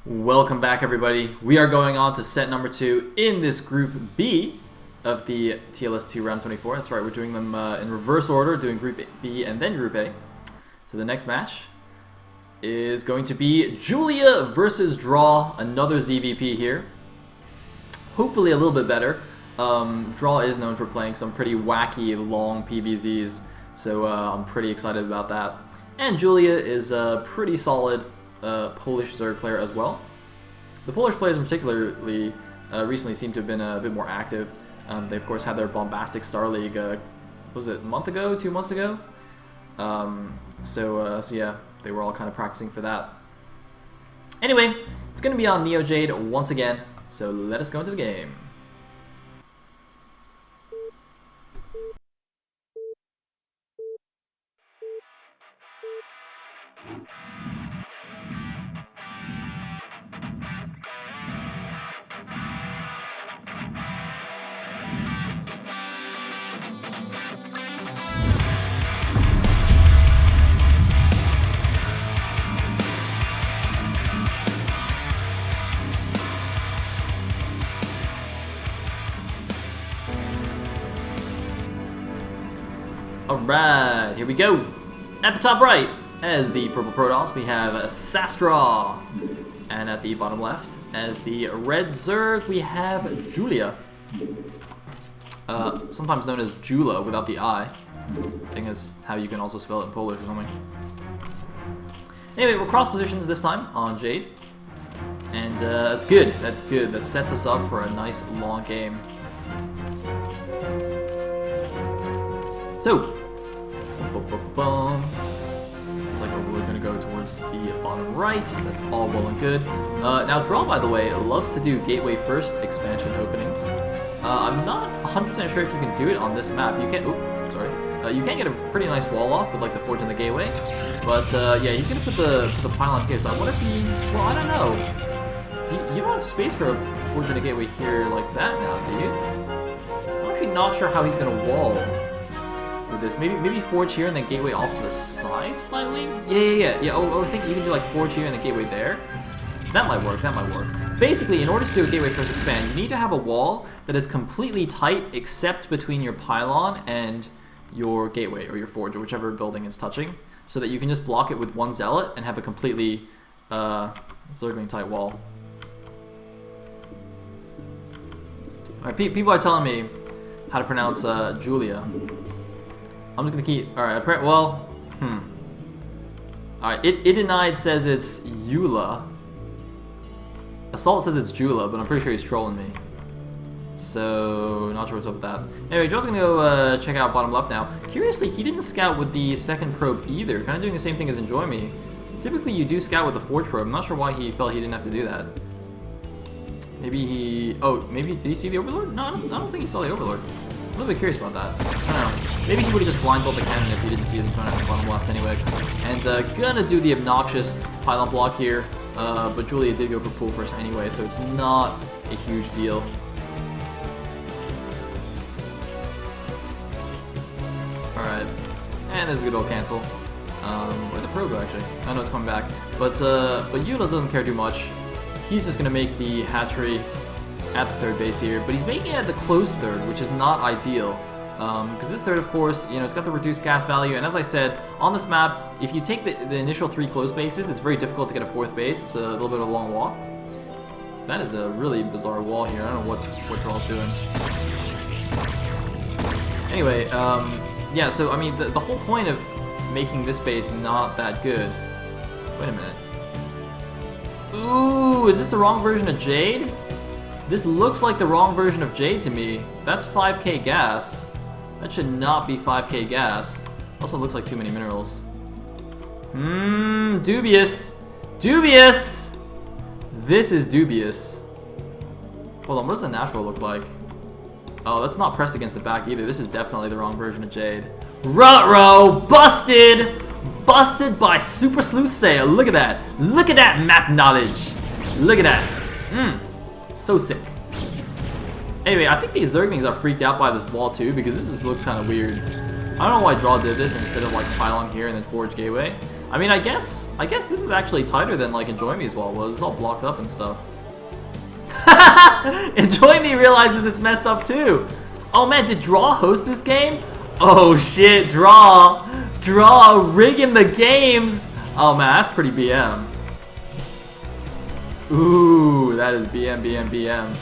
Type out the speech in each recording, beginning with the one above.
Welcome back, everybody. We are going on to set number 2 in this Group B of the TLS2 round 24. That's right, we're doing them in reverse order, doing Group B and then Group A. So the next match is going to be Julia versus Draw, another ZVP here. Hopefully a little bit better. Draw is known for playing some pretty wacky, long PVZs, so I'm pretty excited about that. And Julia is a pretty solid Polish Zerg player as well. The Polish players in particularly recently seem to have been a bit more active. They of course had their bombastic Star League, was it a month ago, 2 months ago? So yeah, they were all kind of practicing for that. Anyway, it's going to be on Neo Jade once again, so let us go into the game. Alright, here we go. At the top right, as the purple Protoss, we have Sastra. And at the bottom left, as the red Zerg, we have Julia. Sometimes known as Jula without the I. I think that's how you can also spell it in Polish or something. Anyway, we're cross positions this time on Jade. And that's good, that's good. That sets us up for a nice long game. So, looks like we're going to go towards the bottom right. That's all well and good. Now, Draw, by the way, loves to do Gateway First expansion openings. I'm not 100% sure if you can do it on this map. You can, you can get a pretty nice wall off with like the Forge and the Gateway. But yeah, he's going to put the pylon here. So I wonder if he, well, I don't know. You don't have space for a Forge and a Gateway here like that now, do you? I'm actually not sure how he's going to wall with this. Maybe Forge here and then Gateway off to the side slightly? Yeah. Oh, I think you can do like Forge here and the Gateway there. That might work, Basically, in order to do a Gateway First expand, you need to have a wall that is completely tight except between your pylon and your Gateway or your Forge or whichever building it's touching, so that you can just block it with one Zealot and have a completely Zergling tight wall. Alright, people are telling me how to pronounce Julia. I'm just gonna keep. Alright, well, Alright, it denied says it's Eula. Assault says it's Jula, but I'm pretty sure he's trolling me. So, not sure what's up with that. Anyway, Joe's gonna go check out bottom left now. Curiously, he didn't scout with the second probe either. Kind of doing the same thing as Enjoy Me. Typically, you do scout with the Forge probe. I'm not sure why he felt he didn't have to do that. Maybe he. Oh, maybe did he see the Overlord? No, I don't think he saw the Overlord. I'm a little bit curious about that. I don't know. Maybe he would have just blindfolded the cannon if he didn't see his opponent on the bottom left anyway. And gonna do the obnoxious pylon block here. But Julia did go for pull first anyway, so it's not a huge deal. Alright. And there's a good old cancel. Where'd the probe go actually? I know it's coming back. But Eula doesn't care too much. He's just gonna make the hatchery at the third base here, but he's making it at the close third, which is not ideal. Because this third, of course, you know, it's got the reduced gas value, and as I said, on this map, if you take the initial 3 close bases, it's very difficult to get a 4th base. It's a little bit of a long walk. That is a really bizarre wall here. I don't know what Draw's doing. Anyway, yeah, so, I mean, the whole point of making this base not that good... Wait a minute. Ooh, is this the wrong version of Jade? This looks like the wrong version of Jade to me. That's 5k gas. That should not be 5k gas. Also looks like too many minerals. Dubious. Dubious! This is dubious. Hold on, what does the natural look like? Oh, that's not pressed against the back either. This is definitely the wrong version of Jade. Ruh-roh! Busted! Busted by Super Sleuth Sale. Look at that. Look at that map knowledge. Look at that. So sick. Anyway, I think these Zerglings are freaked out by this wall too, because this looks kind of weird. I don't know why Draw did this instead of like pylon here and then Forge Gateway. I mean, I guess this is actually tighter than like Enjoy Me's wall was. It's all blocked up and stuff. Enjoy Me realizes it's messed up too. Oh man, did Draw host this game? Oh shit, Draw rigging the games. Oh man, that's pretty BM. Ooh, that is BM.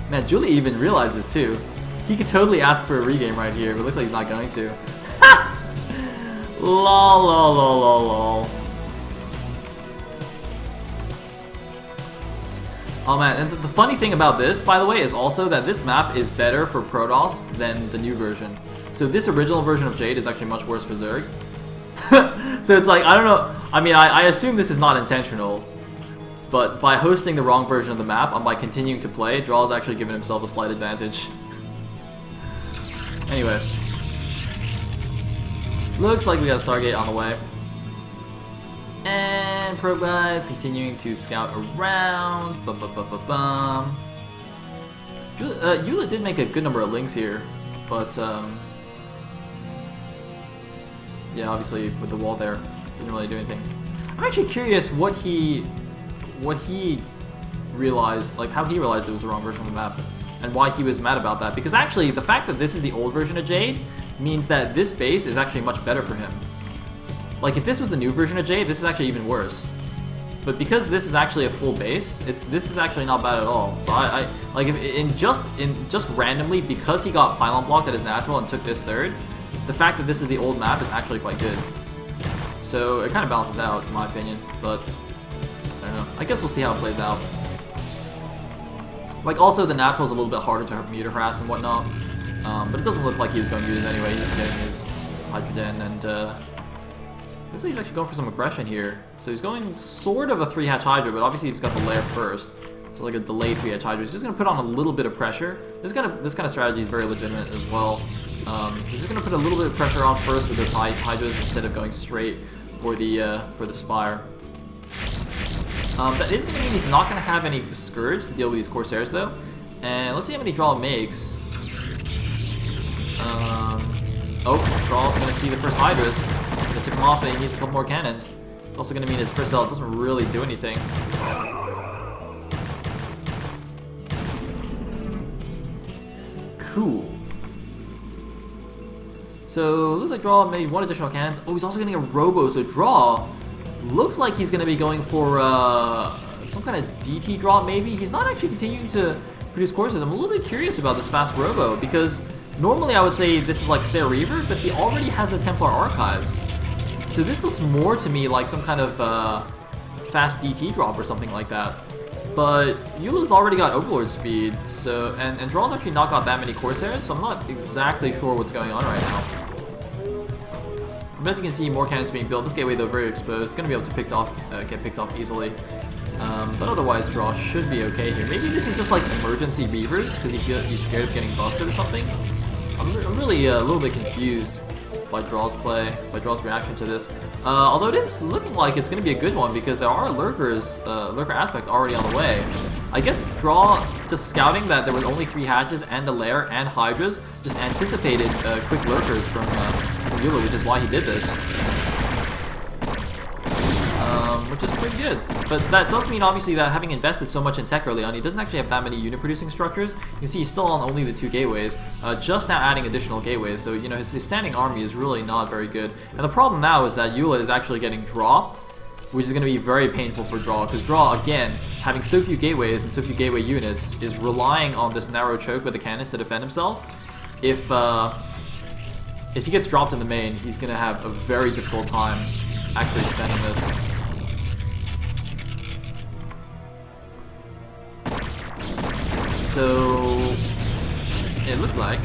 Man, Julie even realizes too. He could totally ask for a regame right here, but looks like he's not going to. Lol. Oh man, and the funny thing about this, by the way, is also that this map is better for Protoss than the new version. So this original version of Jade is actually much worse for Zerg. So it's like, I don't know, I mean, I assume this is not intentional, but by hosting the wrong version of the map and by continuing to play, Draw has actually given himself a slight advantage. Anyway. Looks like we got a Stargate on the way. And Pro Guys continuing to scout around. Eula did make a good number of links here, but yeah, obviously with the wall there, didn't really do anything. I'm actually curious what he realized, like how he realized it was the wrong version of the map, and why he was mad about that. Because actually, the fact that this is the old version of Jade means that this base is actually much better for him. Like if this was the new version of Jade, this is actually even worse. But because this is actually a full base, this is actually not bad at all. So I like if just randomly, because he got pylon blocked at his natural and took this third, the fact that this is the old map is actually quite good. So it kind of balances out in my opinion, but I don't know. I guess we'll see how it plays out. Like also the natural is a little bit harder to meter harass and whatnot, but it doesn't look like he was going to use it anyway. He's just getting his Hydrogen and looks like he's actually going for some aggression here. So he's going sort of a 3-hatch Hydra, but obviously he's got the lair first. So like a delayed 3-hatch Hydra. He's just going to put on a little bit of pressure. This kind of strategy is very legitimate as well. He's just going to put a little bit of pressure on first with his Hydras instead of going straight for the Spire. That is going to mean he's not going to have any Scourge to deal with these Corsairs though. And let's see how many Draw makes. Oh, Draw's going to see the first Hydras. Going to tip him off and he needs a couple more cannons. It's also going to mean his first cell doesn't really do anything. Cool. So, looks like Draw made one additional cannons. Oh, he's also getting a Robo, so Draw looks like he's going to be going for some kind of DT drop maybe. He's not actually continuing to produce courses. I'm a little bit curious about this fast Robo, because normally I would say this is like Sarah Reaver, but he already has the Templar Archives. So this looks more to me like some kind of fast DT drop or something like that. But Eula's already got Overlord speed, so and Draw's actually not got that many Corsairs, so I'm not exactly sure what's going on right now. But as you can see, more cannons being built. This gateway though very exposed. It's gonna be able to get picked off easily. But otherwise, Draw should be okay here. Maybe this is just like emergency Reavers because he's scared of getting busted or something. I'm really a little bit confused by Draw's play, by Draw's reaction to this. Although it is looking like it's going to be a good one because there are lurkers, lurker aspect already on the way. I guess Draw, just scouting that there were only 3 hatches and a lair and Hydras, just anticipated quick lurkers from Eula, which is why he did this. Which is pretty good. But that does mean, obviously, that having invested so much in tech early on, he doesn't actually have that many unit-producing structures. You can see he's still on only the 2 gateways, just now adding additional gateways. So, you know, his standing army is really not very good. And the problem now is that Eula is actually getting drop, which is going to be very painful for Draw, because Draw, again, having so few gateways and so few gateway units, is relying on this narrow choke with the cannons to defend himself. If he gets dropped in the main, he's going to have a very difficult time actually defending this. So, it looks like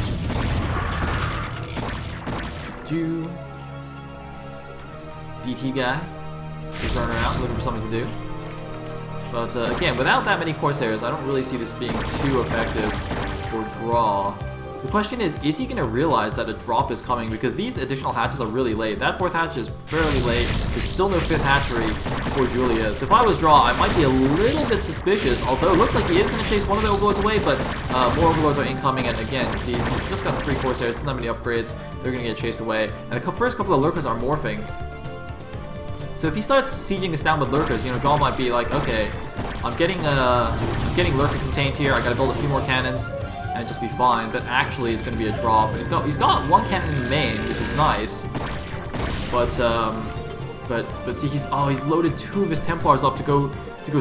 DT guy is running around looking for something to do. But again, without that many Corsairs, I don't really see this being too effective for Draw. The question is he going to realize that a drop is coming? Because these additional hatches are really late. That 4th hatch is fairly late. There's still no 5th hatchery for Julia. So if I was Draw, I might be a little bit suspicious. Although it looks like he is going to chase one of the Overlords away, but more Overlords are incoming. And again, you see, he's just got 3 Corsairs, doesn't have any upgrades. They're going to get chased away. And the first couple of Lurkers are morphing. So if he starts sieging us down with Lurkers, you know, Draw might be like, okay, I'm getting Lurker contained here. I got to build a few more cannons and just be fine, but actually it's going to be a drop. And he's got 1 cannon in the main, which is nice. But see, he's loaded 2 of his Templars up to go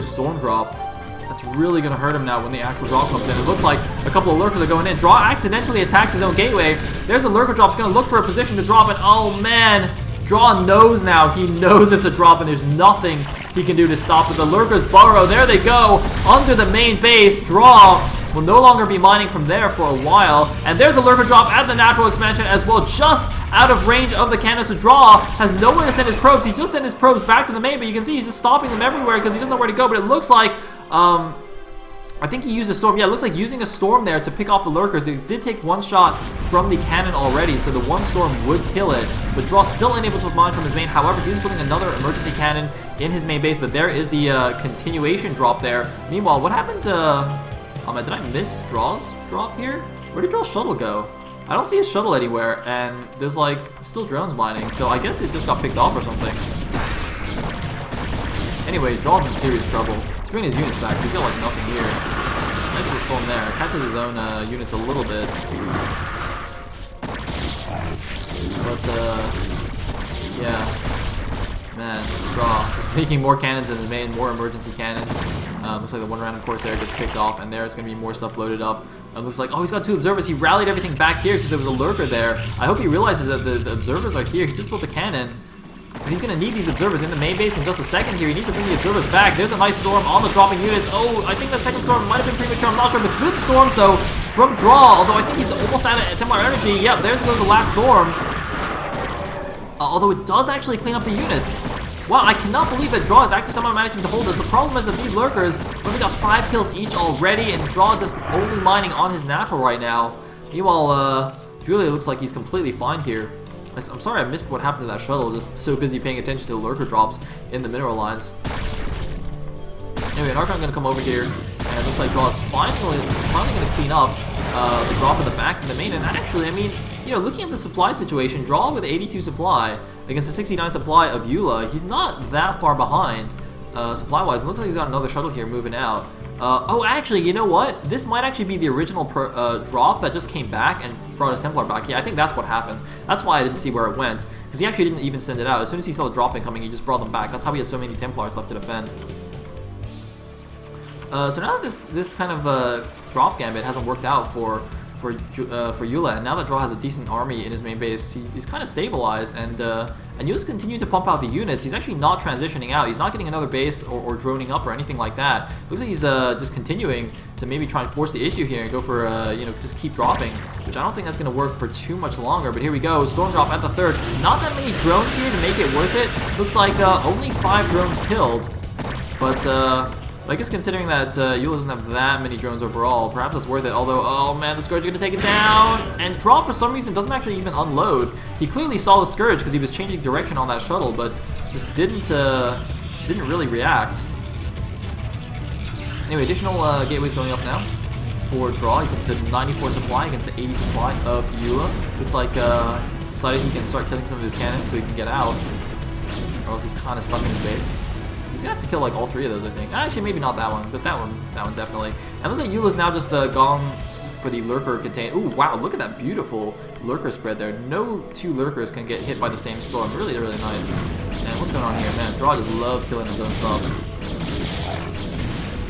Storm Drop. That's really going to hurt him now when the actual drop comes in. It looks like a couple of Lurkers are going in. Draw accidentally attacks his own gateway. There's a Lurker drop. He's going to look for a position to drop it. Oh man, Draw knows now. He knows it's a drop and there's nothing he can do to stop it. The Lurkers burrow. There they go under the main base. Draw will no longer be mining from there for a while. And there's a Lurker drop at the natural expansion as well, just out of range of the cannons. So Draw has nowhere to send his probes. He just sent his probes back to the main, but you can see he's just stopping them everywhere because he doesn't know where to go. But it looks like, I think he used a Storm. Yeah, it looks like using a Storm there to pick off the Lurkers. It did take 1 shot from the cannon already, so the 1 Storm would kill it. But Draw still unable to mine from his main. However, he's putting another emergency cannon in his main base, but there is the continuation drop there. Meanwhile, what happened to... did I miss Draw's drop here? Where did Draw's shuttle go? I don't see his shuttle anywhere, and there's like still drones mining, so I guess it just got picked off or something. Anyway, Draw's in serious trouble. He's bringing his units back. He's got like nothing here. Nice little storm there. Catches his own units a little bit. But yeah. Man, Draw just making more cannons in his main, more emergency cannons. Looks like the 1 random Corsair gets picked off, and there's going to be more stuff loaded up. It looks like, oh, he's got 2 observers. He rallied everything back here because there was a Lurker there. I hope he realizes that the observers are here. He just built a cannon because he's going to need these observers in the main base in just a second here. He needs to bring the observers back. There's a nice storm on the dropping units. Oh, I think that second storm might have been premature. I'm not sure, but good storms, though, from Draw, although I think he's almost out of Templar energy. Yep, there's goes the last storm. Although it does actually clean up the units. Wow, I cannot believe that Draw is actually somehow managing to hold this. The problem is that these Lurkers only got 5 kills each already, and Draw is just only mining on his natural right now. Meanwhile, Julia looks like he's completely fine here. I'm sorry I missed what happened to that shuttle, just so busy paying attention to the Lurker drops in the mineral lines. Anyway, an Archon's going to come over here, and it looks like Draw is finally going to clean up the drop in the back and the main. And actually, I mean, you know, looking at the supply situation, Draw with 82 supply against a 69 supply of Eula, he's not that far behind supply-wise. It looks like he's got another shuttle here moving out. Oh, actually, you know what? This might actually be the original drop that just came back and brought his Templar back. Yeah, I think that's what happened. That's why I didn't see where it went, because he actually didn't even send it out. As soon as he saw the drop incoming, he just brought them back. That's how he had so many Templars left to defend. So now that this kind of drop gambit hasn't worked out for Eula, and now that Draw has a decent army in his main base, he's kind of stabilized, and Eula's continuing to pump out the units. He's actually not transitioning out. He's not getting another base or droning up or anything like that. Looks like he's just continuing to maybe try and force the issue here and go for you know, just keep dropping, which I don't think that's going to work for too much longer. But here we go, storm drop at the 3rd. Not that many drones here to make it worth it. Looks like only 5 drones killed, but I guess considering that Eula doesn't have that many drones overall, perhaps it's worth it. Although, oh man, the Scourge is going to take it down. And Draw, for some reason, doesn't actually even unload. He clearly saw the Scourge because he was changing direction on that shuttle, but just didn't really react. Anyway, additional gateways going up now for Draw. He's up to 94 supply against the 80 supply of Eula. Looks like decided he can start killing some of his cannons so he can get out, or else he's kind of stuck in his base. He's gonna have to kill like all 3 of those, I think. Actually, maybe not that one, but that one definitely. And looks like Eula's now just gone for the Lurker contain. Ooh, wow, look at that beautiful Lurker spread there. No 2 Lurkers can get hit by the same storm. Really, really nice. And what's going on here? Man, Draw just loves killing his own stuff.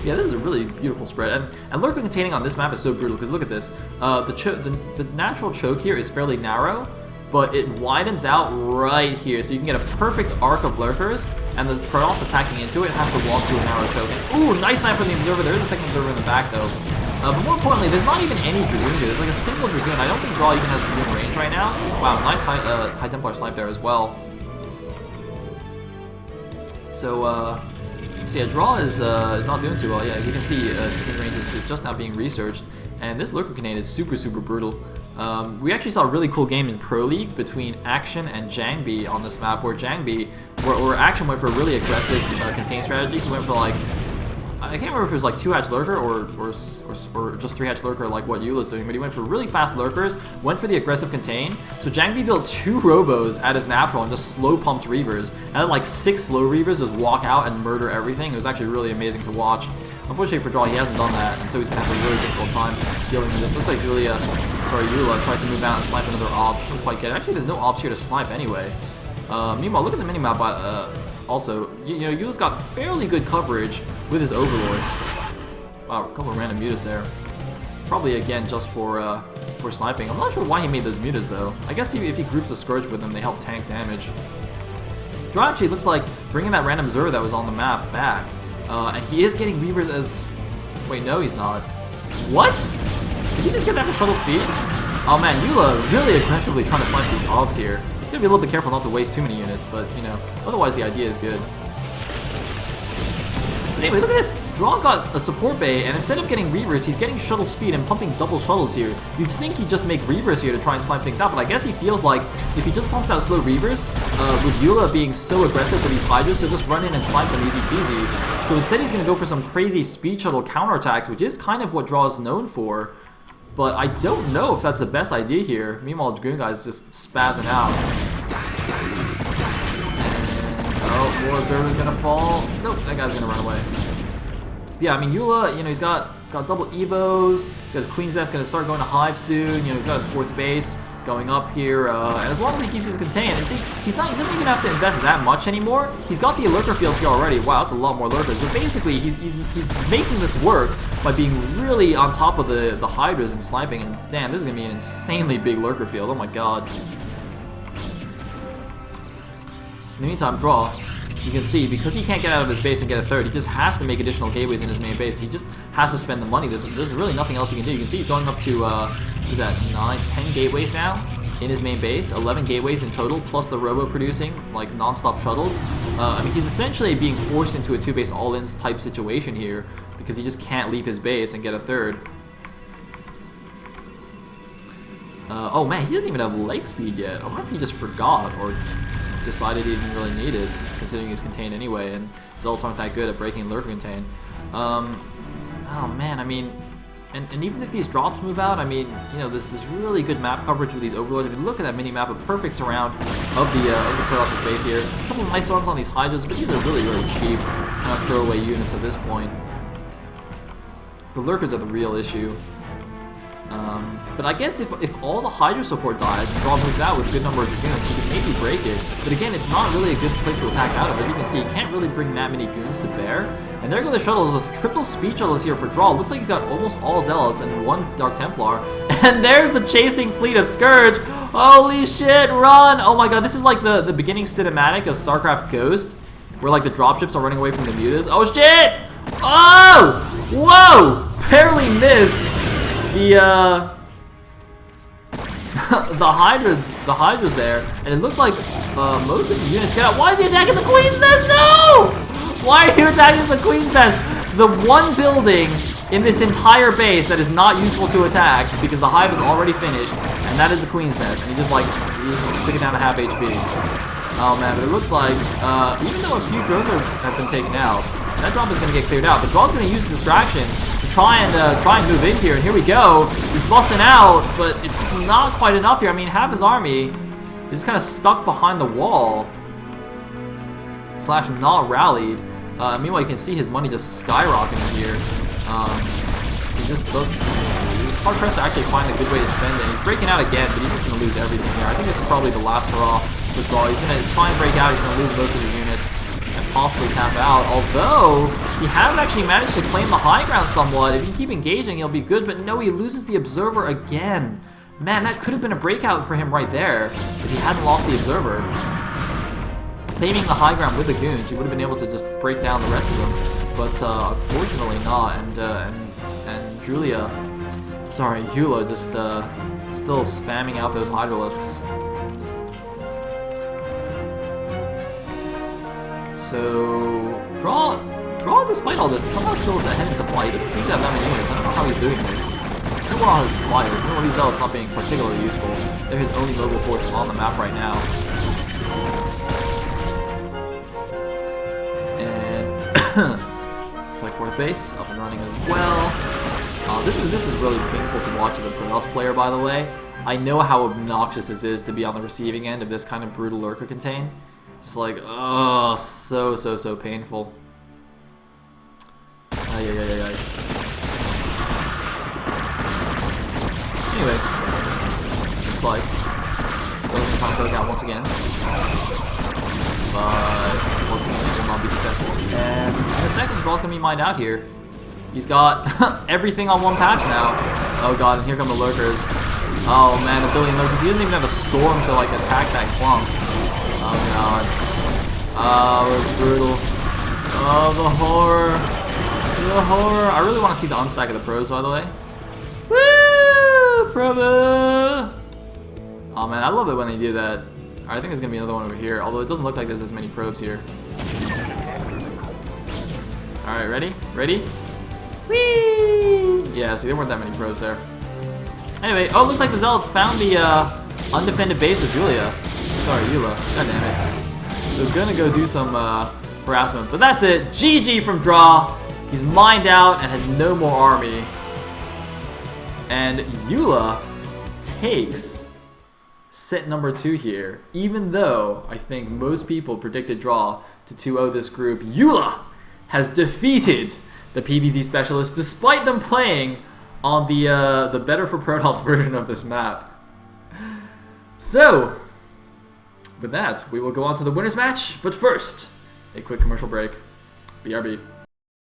Yeah, this is a really beautiful spread. And Lurker containing on this map is so brutal, because look at this. The natural choke here is fairly narrow, but it widens out right here, so you can get a perfect arc of Lurkers, and the Protoss attacking into it has to walk through a narrow choke. And, ooh, nice snipe from the Observer. There is a second Observer in the back, though. But more importantly, there's not even any Dragoon here. There's like a single Dragoon. I don't think Draw even has Dragoon range right now. Wow, nice high Templar snipe there as well. So, So yeah, Draw is not doing too well. Yeah, you can see Chicken Range is just now being researched, and this Lurker Canane is super brutal. We actually saw a really cool game in Pro League between Action and Jangbi on this map, where Jangbi, where Action went for a really aggressive contain strategy. He went for like, I can't remember if it was like 2-hatch Lurker or just 3-hatch Lurker like what Eula's doing, but he went for really fast Lurkers, went for the aggressive contain. So Jangbi built 2 Robos at his natural and just slow pumped Reavers, and then like 6 slow Reavers just walk out and murder everything. It was actually really amazing to watch. Unfortunately for Draw, he hasn't done that, and so he's going to have a really difficult time dealing with this. Looks like Eula tries to move out and snipe another Ops. Doesn't quite get it. Actually, there's no Ops here to snipe anyway. Meanwhile, look at the minimap. Also, you know, Eula's got fairly good coverage with his Overlords. Wow, a couple of random mutas there. Probably, again, just for sniping. I'm not sure why he made those mutas, though. I guess if he groups the Scourge with them, they help tank damage. Draw actually looks like bringing that random Zerg that was on the map back. And he is getting Reavers as... Wait, no, he's not. What? Did he just get that for shuttle speed? Oh man, Eula really aggressively trying to snipe these Obs here. You gotta be a little bit careful not to waste too many units, but, you know, otherwise the idea is good. But anyway, look at this. Draw got a support bay, and instead of getting Reavers, he's getting shuttle speed and pumping double shuttles here. You'd think he'd just make Reavers here to try and snipe things out, but I guess he feels like if he just pumps out slow Reavers, with Eula being so aggressive with these Hydras, he'll just run in and snipe them easy peasy. So instead he's going to go for some crazy speed shuttle counterattacks, which is kind of what Draw is known for. But I don't know if that's the best idea here. Meanwhile, Dragoon Guy's just spazzing out. And, oh, more Observer's gonna fall. Nope, that guy's gonna run away. Yeah, I mean, Eula, you know, he's got double Evos. He's got his Queen's Nest gonna start going to Hive soon. You know, he's got his 4th base going up here. And as long as he keeps his contain, and see, he doesn't even have to invest that much anymore. He's got the Lurker fields here already. Wow, that's a lot more Lurkers. But basically, he's making this work by being really on top of the Hydras and sniping. And damn, this is gonna be an insanely big Lurker field. Oh my god. In the meantime, Draw, you can see, because he can't get out of his base and get a 3rd, he just has to make additional gateways in his main base. He just has to spend the money. There's really nothing else he can do. You can see he's going up to, he's at 10 gateways now in his main base, 11 gateways in total, plus the robo producing, like, non-stop shuttles. I mean, he's essentially being forced into a 2-base all-ins type situation here, because he just can't leave his base and get a 3rd. Oh man, he doesn't even have leg speed yet. I wonder if he just forgot, or decided he didn't really need it, considering he's contained anyway, and Zealots aren't that good at breaking Lurker contain. Oh man, I mean, and even if these drops move out, I mean, you know, this really good map coverage with these Overlords. I mean, look at that mini map, a perfect surround of the Protoss space here. A couple of nice storms on these Hydras, but these are really cheap kind of throwaway units at this point. The Lurkers are the real issue. But I guess if all the Hydra support dies and Draw moves out with a good number of Dragoons, he can maybe break it. But again, it's not really a good place to attack out of. As you can see, he can't really bring that many goons to bear. And there go the shuttles with triple speed shuttles here for Draw. Looks like he's got almost all Zealots and 1 Dark Templar. And there's the chasing fleet of Scourge. Holy shit, run! Oh my god, this is like the beginning cinematic of StarCraft Ghost, where like the dropships are running away from the mutas. Oh shit! Oh! Whoa! Barely missed the the Hydra's there, and it looks like most of the units get out. Why is he attacking the Queen's Nest? No! Why are you attacking the Queen's Nest? The one building in this entire base that is not useful to attack because the Hive is already finished, and that is the Queen's Nest. And he just took it down to half HP. Oh man, but it looks like even though a few drones have been taken out, that drop is going to get cleared out. But Draw's going to use the distraction to try and move in here. And here we go. He's busting out, but it's not quite enough here. I mean, half his army is kind of stuck behind the wall. / not rallied. Meanwhile, you can see his money just skyrocketing here. He's hard pressed to actually find a good way to spend it. He's breaking out again, but he's just going to lose everything here. I think this is probably the last hurrah with Draw. He's going to try and break out. He's going to lose most of his units and possibly tap out. Although, he has actually managed to claim the high ground somewhat. If he can keep engaging, he'll be good. But no, he loses the Observer again. Man, that could have been a breakout for him right there if he hadn't lost the Observer. Claiming the high ground with the goons, he would have been able to just break down the rest of them. But unfortunately not. And Eula just still spamming out those Hydralisks. So Draw Draw, despite all this, is somehow still ahead in supply. He doesn't seem to have that many units. I don't know how he's doing this. I don't know what all his supply is. Maybe these zealots not being particularly useful. They're his only mobile force on the map right now. And select 4th base, up and running as well. This is really painful to watch as a Protoss player, by the way. I know how obnoxious this is to be on the receiving end of this kind of brutal lurker contain. It's like, oh, so painful. Ay. Anyway, it's like those trying to break out once again, but once again it will not be successful. And in a second, Draw's gonna be mined out here. He's got everything on one patch now. Oh god, and here come the lurkers. Oh man, a billion lurkers. He doesn't even have a storm to like attack that clump. Oh god. Oh, it's brutal. Oh, the horror. The horror. I really want to see the unstack of the probes, by the way. Woo! Probe! Oh man, I love it when they do that. Alright, I think there's gonna be another one over here, although it doesn't look like there's as many probes here. Alright, ready? Ready? Whee! Yeah, see, there weren't that many probes there. Anyway, oh, looks like the Zealots found the undefended base of Julia. Sorry, Eula. God damn it. So gonna go do some harassment, but that's it. GG from Draw. He's mined out and has no more army. And Eula takes set number 2 here, even though I think most people predicted Draw to 2-0 this group. Eula has defeated the PvZ specialists despite them playing on the better for Protoss version of this map. So, with that, we will go on to the winners match, but first, a quick commercial break. BRB.